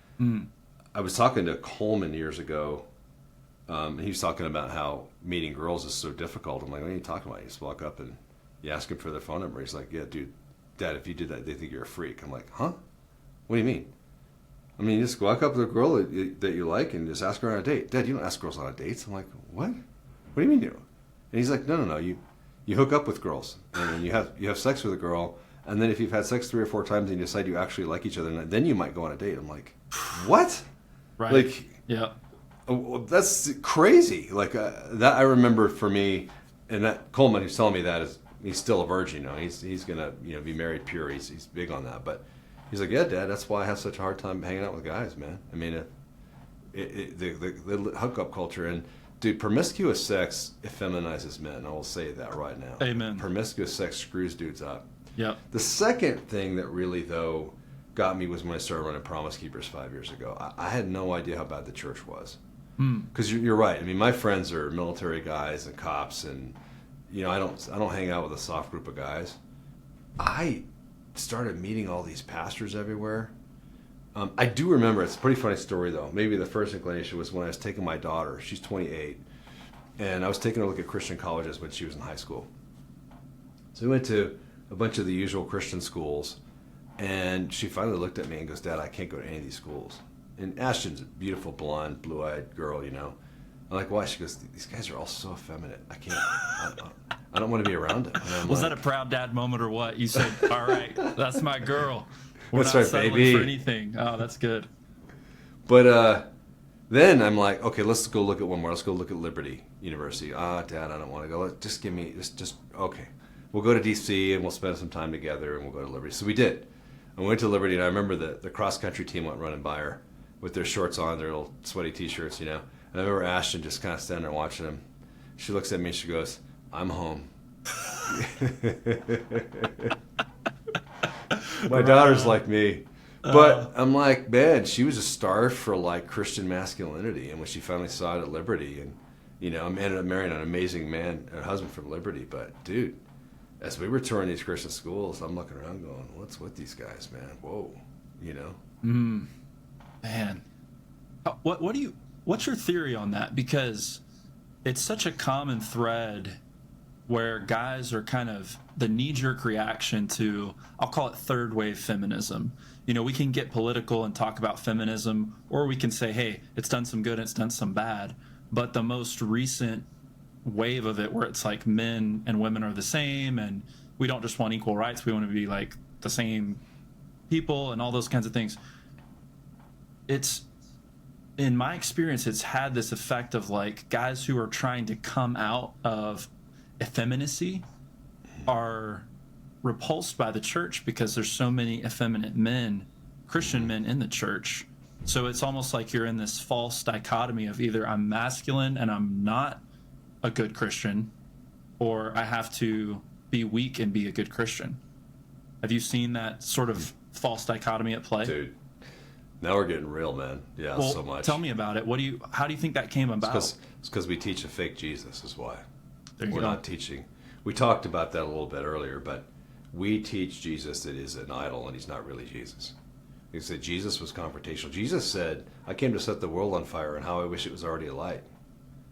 I was talking to Coleman years ago. He was talking about how meeting girls is so difficult. I'm like, what are you talking about? You just walk up and you ask him for their phone number. He's like, yeah, dude, Dad, if you did that, they think you're a freak. I'm like, huh? What do you mean? I mean, you just walk up to a girl that you like and just ask her on a date. Dad, you don't ask girls on dates. I'm like, what? What do you mean you? And he's like, no. You hook up with girls and you have sex with a girl, and then if you've had sex 3 or 4 times and you decide you actually like each other, then you might go on a date. I'm like, what? Right. Like, yeah. That's crazy. Like that, I remember for me, and that Coleman who's telling me that is he's still a virgin. He's gonna be married pure. He's big on that. But he's like, yeah, Dad, that's why I have such a hard time hanging out with guys, man. I mean, the hookup culture and dude, promiscuous sex effeminizes men. I will say that right now. Amen. Promiscuous sex screws dudes up. Yeah. The second thing that really though got me was when I started running Promise Keepers 5 years ago. I had no idea how bad the church was. Because you're right. I mean, my friends are military guys and cops, and I don't hang out with a soft group of guys. I started meeting all these pastors everywhere. I do remember, it's a pretty funny story though. Maybe the first inclination was when I was taking my daughter. She's 28, and I was taking a look at Christian colleges when she was in high school. So we went to a bunch of the usual Christian schools, and she finally looked at me and goes, Dad, I can't go to any of these schools. And Ashton's a beautiful, blonde, blue-eyed girl, I'm like, why? She goes, these guys are all so effeminate. I can't, I don't want to be around them. Was that a proud dad moment or what? You said, all right, that's my girl. We're that's not right, settling baby. for anything. Oh, that's good. But then I'm like, okay, let's go look at one more. Let's go look at Liberty University. Dad, I don't want to go. Just give me, okay. We'll go to D.C. and we'll spend some time together and we'll go to Liberty. So we did. And we went to Liberty, and I remember the cross-country team went running by her with their shorts on, their little sweaty T-shirts, And I remember Ashton just kind of standing there watching them. She looks at me and she goes, I'm home. My daughter's like me. But I'm like, man, she was just starved for like Christian masculinity. And when she finally saw it at Liberty, and I ended up marrying an amazing man, a husband from Liberty. But dude, as we were touring these Christian schools, I'm looking around going, what's with these guys, man? Whoa, Man, what's your theory on that? Because it's such a common thread where guys are kind of the knee-jerk reaction to, I'll call it third wave feminism. We can get political and talk about feminism, or we can say, hey, it's done some good and it's done some bad. But the most recent wave of it, where it's like men and women are the same, and we don't just want equal rights, we want to be like the same people and all those kinds of things. It's, in my experience, it's had this effect of like guys who are trying to come out of effeminacy are repulsed by the church because there's so many effeminate men, Christian men in the church. So it's almost like you're in this false dichotomy of either I'm masculine and I'm not a good Christian, or I have to be weak and be a good Christian. Have you seen that sort of false dichotomy at play? Dude, now we're getting real, man. Yeah, well, so much. Tell me about it. How do you think that came about? It's because we teach a fake Jesus is why. There you We're go. not teaching. We talked about that a little bit earlier, but we teach Jesus that is an idol and he's not really Jesus. He said Jesus was confrontational. Jesus said, I came to set the world on fire, and how I wish it was already alight.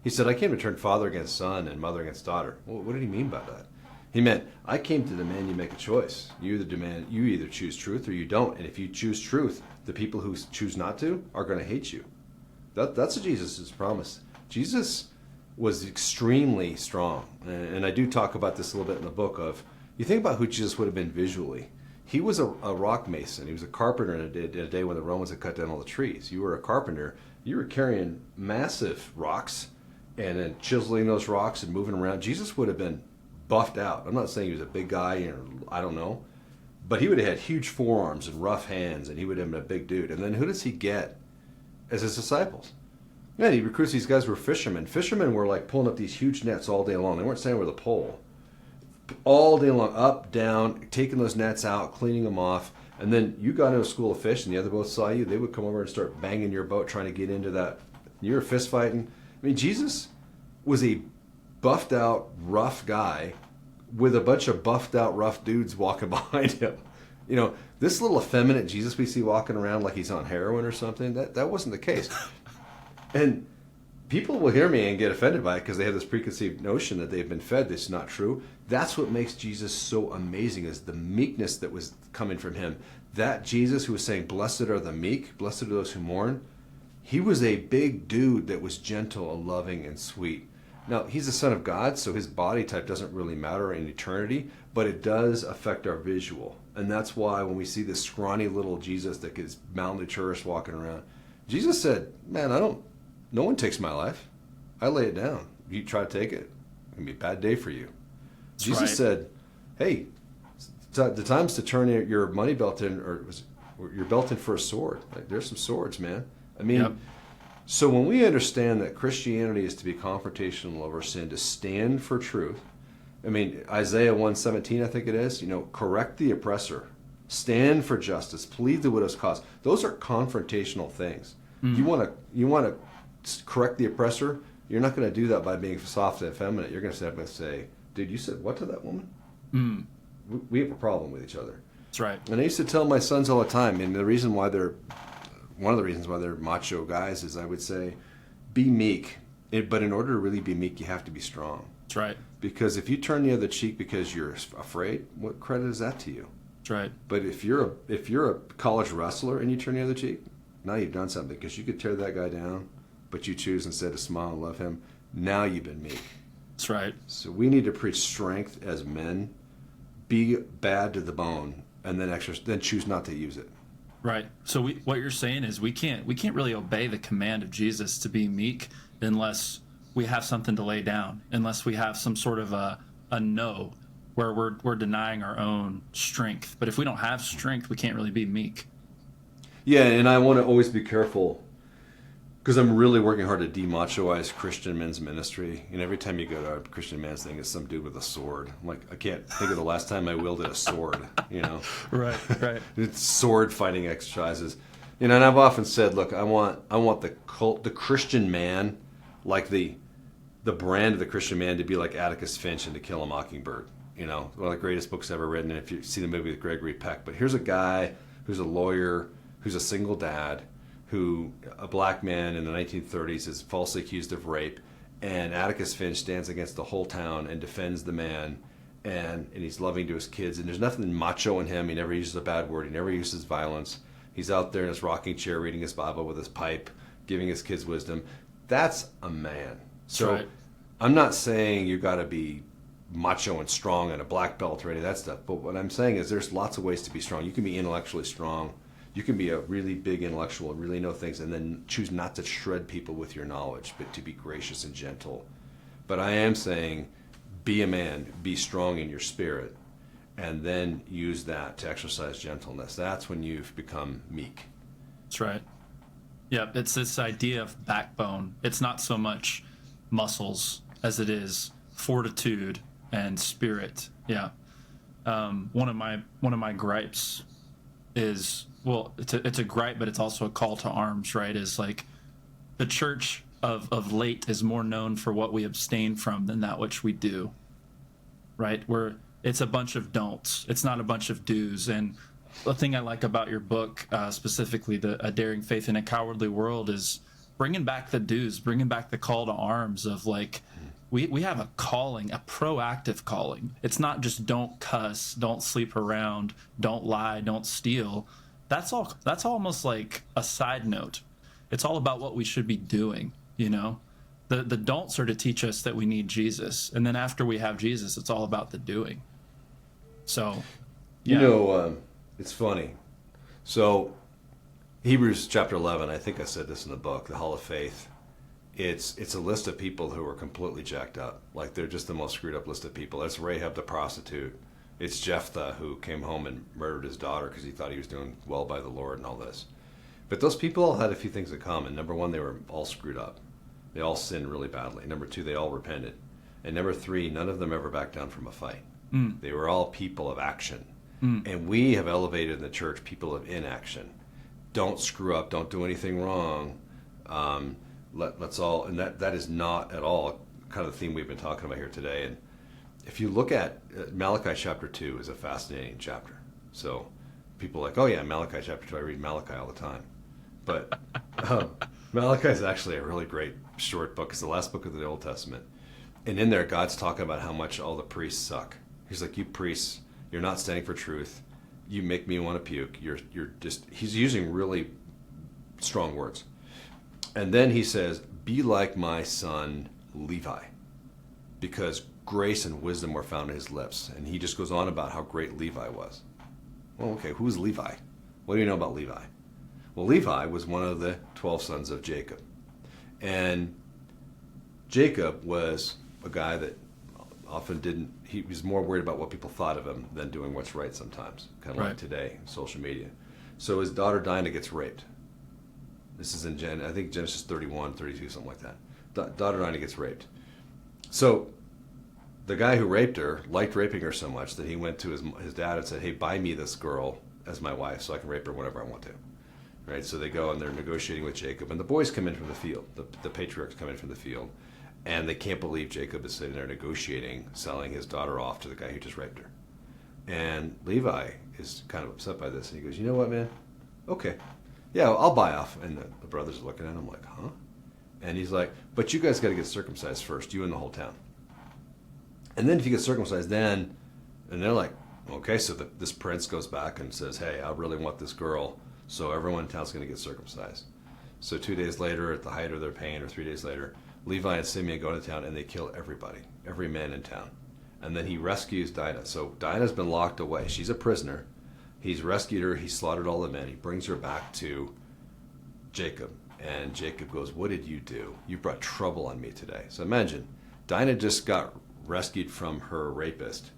He said, I came to turn father against son and mother against daughter. Well, what did he mean by that? He meant, I came to demand you make a choice. You either choose truth or you don't. And if you choose truth, the people who choose not to are going to hate you. That's what Jesus has promised. Jesus was extremely strong. And I do talk about this a little bit in the book of, you think about who Jesus would have been visually. He was a rock mason. He was a carpenter in a day when the Romans had cut down all the trees. You were a carpenter. You were carrying massive rocks and then chiseling those rocks and moving around. Jesus would have been buffed out. I'm not saying he was a big guy, I don't know. But he would have had huge forearms and rough hands, and he would have been a big dude. And then who does he get as his disciples? Yeah, he recruits these guys who were fishermen. Fishermen were like pulling up these huge nets all day long. They weren't standing with a pole. All day long, up, down, taking those nets out, cleaning them off. And then you got into a school of fish, and the other boats saw you. They would come over and start banging your boat, trying to get into that. You were fist fighting. I mean, Jesus was a buffed out, rough guy with a bunch of buffed out, rough dudes walking behind him. This little effeminate Jesus we see walking around like he's on heroin or something, that wasn't the case. And people will hear me and get offended by it because they have this preconceived notion that they've been fed. That's not true. That's what makes Jesus so amazing, is the meekness that was coming from him. That Jesus who was saying, blessed are the meek, blessed are those who mourn, he was a big dude that was gentle and loving and sweet. Now, he's the Son of God, so his body type doesn't really matter in eternity, but it does affect our visual. And that's why when we see this scrawny little Jesus that gets malnourished walking around, Jesus said, man, no one takes my life. I lay it down. You try to take it, it's going to be a bad day for you. That's Jesus right. said, hey, the time's to turn your money belt in, or your belt in for a sword. Like, there's some swords, man. I mean, Yep. So when we understand that Christianity is to be confrontational over sin, to stand for truth, I mean, Isaiah 1:17, I think it is, correct the oppressor, stand for justice, plead the widow's cause. Those are confrontational things. You want to correct the oppressor, you're not going to do that by being soft and effeminate. You're going to say, dude, you said what to that woman? We have a problem with each other. That's right. And I used to tell my sons all the time, and one of the reasons why they're macho guys is I would say, be meek. But in order to really be meek, you have to be strong. That's right. Because if you turn the other cheek because you're afraid, what credit is that to you? That's right. But if you're a college wrestler and you turn the other cheek, now you've done something, because you could tear that guy down, but you choose instead to smile and love him. Now you've been meek. That's right. So we need to preach strength as men, be bad to the bone, and then choose not to use it. Right. So what you're saying is we can't really obey the command of Jesus to be meek unless we have something to lay down, unless we have some sort of a no where we're denying our own strength. But if we don't have strength, we can't really be meek. Yeah, and I want to always be careful, because I'm really working hard to demachoize Christian men's ministry. And every time you go to a Christian man's thing, it's some dude with a sword. I'm like, I can't think of the last time I wielded a sword, Right. It's sword fighting exercises. And I've often said, look, I want the Christian man, like the brand of the Christian man, to be like Atticus Finch in To Kill a Mockingbird. One of the greatest books ever written, and if you see the movie with Gregory Peck. But here's a guy who's a lawyer, who's a single dad, a black man in the 1930s is falsely accused of rape, and Atticus Finch stands against the whole town and defends the man, and he's loving to his kids, and there's nothing macho in him. He never uses a bad word. He never uses violence. He's out there in his rocking chair reading his Bible with his pipe, giving his kids wisdom. That's a man. So right. I'm not saying you got to be macho and strong and a black belt or any of that stuff, but what I'm saying is there's lots of ways to be strong. You can be intellectually strong. You can be a really big intellectual and really know things, and then choose not to shred people with your knowledge, but to be gracious and gentle. But I am saying, be a man, be strong in your spirit, and then use that to exercise gentleness. That's when you've become meek. That's right. Yeah, it's this idea of backbone. It's not so much muscles as it is fortitude and spirit. Yeah. One of my gripes is, well, it's a gripe, but it's also a call to arms, right? Is like the church of late is more known for what we abstain from than that which we do, right? Where it's a bunch of don'ts. It's not a bunch of do's. And the thing I like about your book, specifically A Daring Faith in a Cowardly World, is bringing back the do's, bringing back the call to arms of like, we have a calling, a proactive calling. It's not just don't cuss, don't sleep around, don't lie, don't steal. That's almost like a side note. It's all about what we should be doing, The don'ts are to teach us that we need Jesus. And then after we have Jesus, it's all about the doing. So, yeah. It's funny. So, Hebrews chapter 11, I think I said this in the book, the Hall of Faith. It's a list of people who are completely jacked up. Like, they're just the most screwed up list of people. That's Rahab the prostitute. It's Jephthah, who came home and murdered his daughter because he thought he was doing well by the Lord and all this. But those people all had a few things in common. Number one, they were all screwed up. They all sinned really badly. Number two, they all repented. And number three, none of them ever backed down from a fight. They were all people of action. And we have elevated in the church people of inaction. Don't screw up. Don't do anything wrong. Let's all, and that is not at all kind of the theme we've been talking about here today. And if you look at Malachi chapter 2 is a fascinating chapter. So people are like, oh yeah, Malachi chapter 2, I read Malachi all the time. But Malachi is actually a really great short book. It's the last book of the Old Testament. And in there, God's talking about how much all the priests suck. He's like, you priests, you're not standing for truth. You make me want to puke. You're just, he's using really strong words. And then he says, be like my son Levi, because grace and wisdom were found in his lips. And he just goes on about how great Levi was. Well, okay, who's Levi? What do you know about Levi? Well, Levi was one of the 12 sons of Jacob. And Jacob was a guy that often he was more worried about what people thought of him than doing what's right sometimes, kind of like today, social media. So his daughter Dinah gets raped. This is in I think Genesis 31, 32, something like that. Daughter Dinah gets raped. So the guy who raped her liked raping her so much that he went to his dad and said, hey, buy me this girl as my wife so I can rape her whenever I want to. Right? So they go and they're negotiating with Jacob, and the boys come in from the field. The patriarchs come in from the field, and they can't believe Jacob is sitting there negotiating, selling his daughter off to the guy who just raped her. And Levi is kind of upset by this, and he goes, you know what, man? Okay. Yeah, I'll buy off. And the brothers are looking at him like, huh? And he's like, but you guys got to get circumcised first, you and the whole town. And then if you get circumcised, and they're like, okay, so this prince goes back and says, hey, I really want this girl, so everyone in town's going to get circumcised. So 2 days later, at the height of their pain, or 3 days later, Levi and Simeon go into town and they kill everybody, every man in town. And then he rescues Dinah. So Dinah's been locked away. She's a prisoner. He's rescued her. He slaughtered all the men. He brings her back to Jacob. And Jacob goes, what did you do? You brought trouble on me today. So imagine, Dinah just got rescued from her rapist,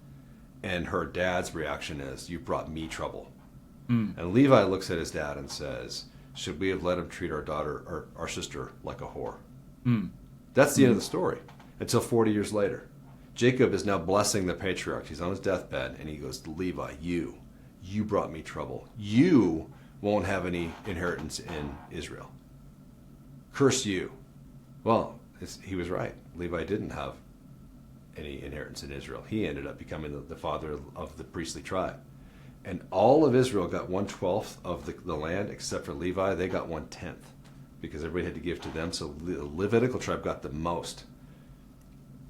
and her dad's reaction is, you brought me trouble. And Levi looks at his dad and says, should we have let him treat our daughter or our sister like a whore? That's the end of the story. Until 40 years later, Jacob is now blessing the patriarch. He's on his deathbed, and he goes, Levi, you brought me trouble. You won't have any inheritance in Israel. Curse you. Well, he was right. Levi didn't have any inheritance in Israel. He ended up becoming the father of the priestly tribe. And all of Israel got 1/12 of the land, except for Levi. They got 1/10 because everybody had to give to them. So the Levitical tribe got the most.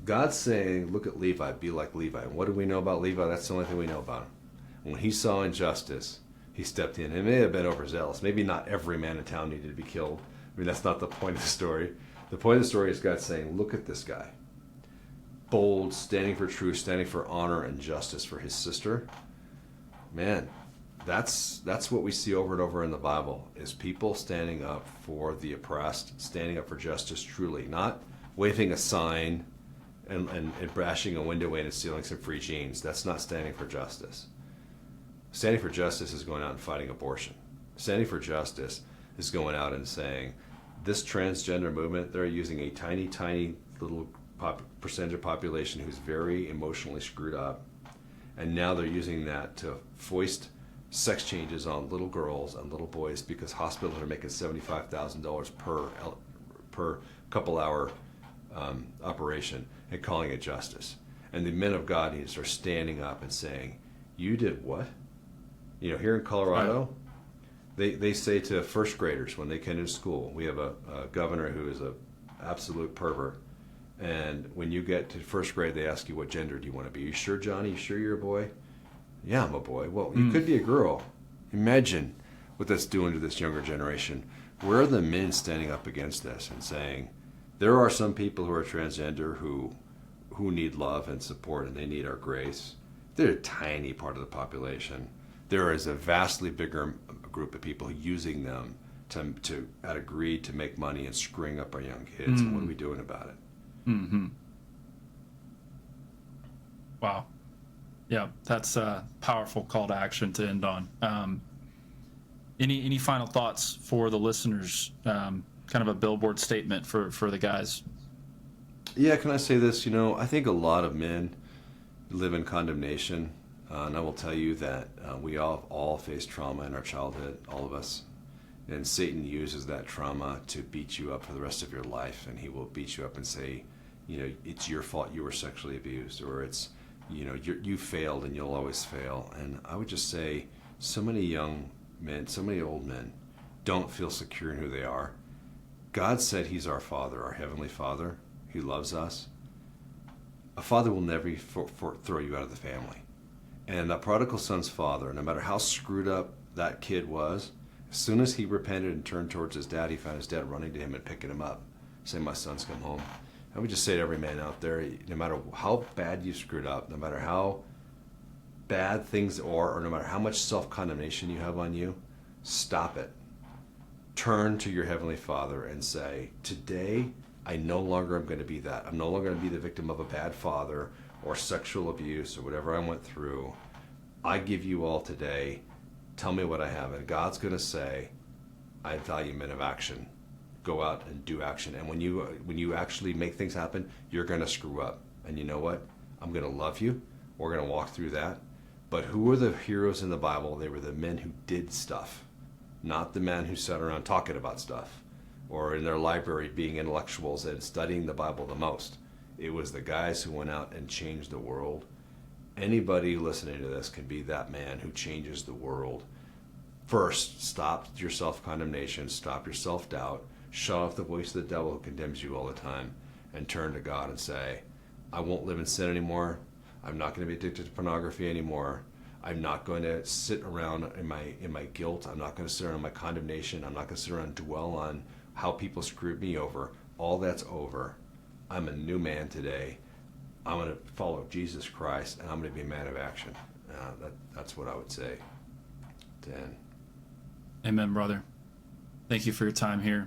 God's saying, look at Levi, be like Levi. And what do we know about Levi? That's the only thing we know about him. When he saw injustice, he stepped in. It may have been overzealous. Maybe not every man in town needed to be killed. I mean, that's not the point of the story. The point of the story is God saying, look at this guy. Bold, standing for truth, standing for honor and justice for his sister. Man, that's what we see over and over in the Bible, is people standing up for the oppressed, standing up for justice truly, not waving a sign and bashing a window in and stealing some free jeans. That's not standing for justice. Standing for justice is going out and fighting abortion. Standing for justice is going out and saying, this transgender movement, they're using a tiny, tiny little percentage of population who's very emotionally screwed up. And now they're using that to foist sex changes on little girls and little boys because hospitals are making $75,000 per couple hour operation and calling it justice. And the men of God need to start standing up and saying, you did what? You know, here in Colorado, they say to first graders when they come into school, we have a governor who is an absolute pervert. And when you get to first grade, they ask you, what gender do you want to be? You sure, Johnny? You sure you're a boy? Yeah, I'm a boy. Well, you could be a girl. Imagine what that's doing to this younger generation. Where are the men standing up against this and saying, there are some people who are transgender who need love and support, and they need our grace. They're a tiny part of the population. There is a vastly bigger group of people using them to at a greed to make money and screwing up our young kids. And what are we doing about it? Wow. Yeah, that's a powerful call to action to end on. Any final thoughts for the listeners? Kind of a billboard statement for the guys. Yeah, can I say this? You know, I think a lot of men live in condemnation. And I will tell you that we all face trauma in our childhood, all of us. And Satan uses that trauma to beat you up for the rest of your life. And he will beat you up and say, you know, it's your fault you were sexually abused, or it's, you know, you failed and you'll always fail. And I would just say, So many young men, so many old men don't feel secure in who they are. God said he's our Father, our Heavenly Father. He loves us. A father will never throw you out of the family. And that prodigal son's father, no matter how screwed up that kid was, as soon as he repented and turned towards his dad, he found his dad running to him and picking him up, saying, my son's come home. I would just say to every man out there, no matter how bad you screwed up, no matter how bad things are, or no matter how much self-condemnation you have on you, stop it. Turn to your Heavenly Father and say, today, I no longer am going to be that. I'm no longer going to be the victim of a bad father or sexual abuse or whatever I went through. I give you all today. Tell me what I have. And God's going to say, I value men of action. Go out and do action. And when you actually make things happen, you're going to screw up. And you know what? I'm going to love you. We're going to walk through that. But who were the heroes in the Bible? They were the men who did stuff, not the men who sat around talking about stuff or in their library being intellectuals and studying the Bible the most. It was the guys who went out and changed the world. Anybody listening to this can be that man who changes the world. First, stop your self-condemnation, stop your self-doubt, shut off the voice of the devil who condemns you all the time, and turn to God and say, I won't live in sin anymore. I'm not going to be addicted to pornography anymore. I'm not going to sit around in my guilt. I'm not going to sit around in my condemnation. I'm not going to sit around and dwell on how people screwed me over. All that's over. I'm a new man today. I'm going to follow Jesus Christ, and I'm going to be a man of action. That's what I would say. Dan. Amen, brother. Thank you for your time here.